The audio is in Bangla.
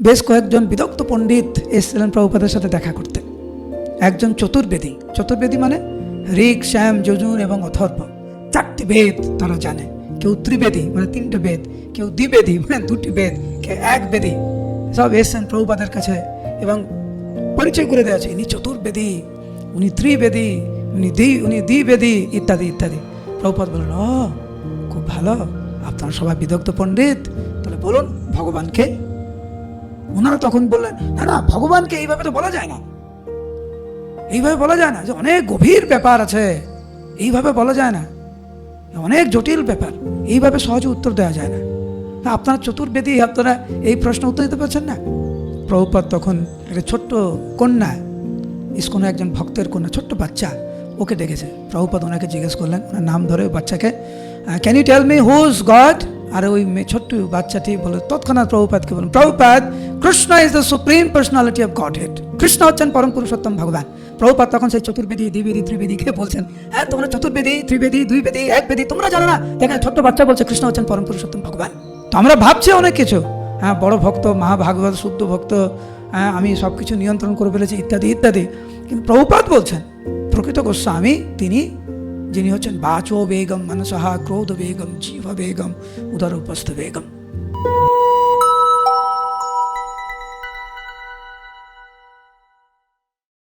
বেশ কয়েকজন বিদগ্ধ পণ্ডিত এসেছিলেন প্রভুপাদের সাথে দেখা করতে। একজন চতুর্বেদী, চতুর্বেদী মানে ঋক, শ্যাম, যজুর এবং অথর্ব, 4টি বেদ তারা জানে। কেউ ত্রিবেদী মানে 3টে বেদ, কেউ দ্বিবেদী মানে 2টি বেদ, কেউ এক বেদী। সব এসছেন প্রভুপাদের কাছে এবং পরিচয় করে দেওয়া আছে, ইনি চতুর্বেদী, উনি ত্রিবেদী, উনি দ্বিবেদী, ইত্যাদি ইত্যাদি। প্রভুপাদ বললেন, ও খুব ভালো, আপনারা সবাই বিদগ্ধ পণ্ডিত, তাহলে বলুন ভগবানকে। ওনারা তখন বললেন, না না, ভগবানকে এইভাবে তো বলা যায় না, এইভাবে বলা যায় না, যে অনেক গভীর ব্যাপার আছে, এইভাবে বলা যায় না, অনেক জটিল ব্যাপার, এইভাবে সহজে উত্তর দেওয়া যায় না। আপনারা চতুর্বেদী, আপনারা এই প্রশ্ন উত্তর দিতে পারছেন না। প্রভুপাদ তখন একটা ছোট্ট কন্যা, ইসকনে একজন ভক্তের কন্যা, ছোট্ট বাচ্চা, ওকে ডেকেছে। প্রভুপাদ ওনাকে জিজ্ঞেস করলেন, ওনার নাম ধরে ওই বাচ্চাকে, can you tell me who is God? আর ওই ছোট্ট বাচ্চাটি বলে তৎক্ষণাৎ প্রভুপাদকে বলেন, Prabhupada, Krishna is the supreme personality of Godhead, Krishna হচ্ছেন পরম পুরুষোত্তম ভগবান। প্রভুপাদ তখন সেই চতুর্বেদী, দ্বিবেদী, ত্রিবেদীকে বলছেন, হ্যাঁ তোমরা চতুর্বেদী, ত্রিবেদী, দুইবেদী, এক বেদী তোমরা জানো না, দেখেন ছোট্ট বাচ্চা বলছে কৃষ্ণ হচ্ছেন পরম পুরুষোত্তম ভগবান। তো আমরা ভাবছি অনেক কিছু, হ্যাঁ বড় ভক্ত, মহাভাগবত, শুদ্ধ ভক্ত, হ্যাঁ আমি সব কিছু নিয়ন্ত্রণ করে ফেলেছি, ইত্যাদি ইত্যাদি। কিন্তু প্রভুপাদ বলছেন, প্রকৃত গোস্বামী তিনি, যিনি হচ্ছেন বাচো বেগম, মনসহা ক্রোধ বেগম, জীব বেগম, উদর উপস্থ বেগম।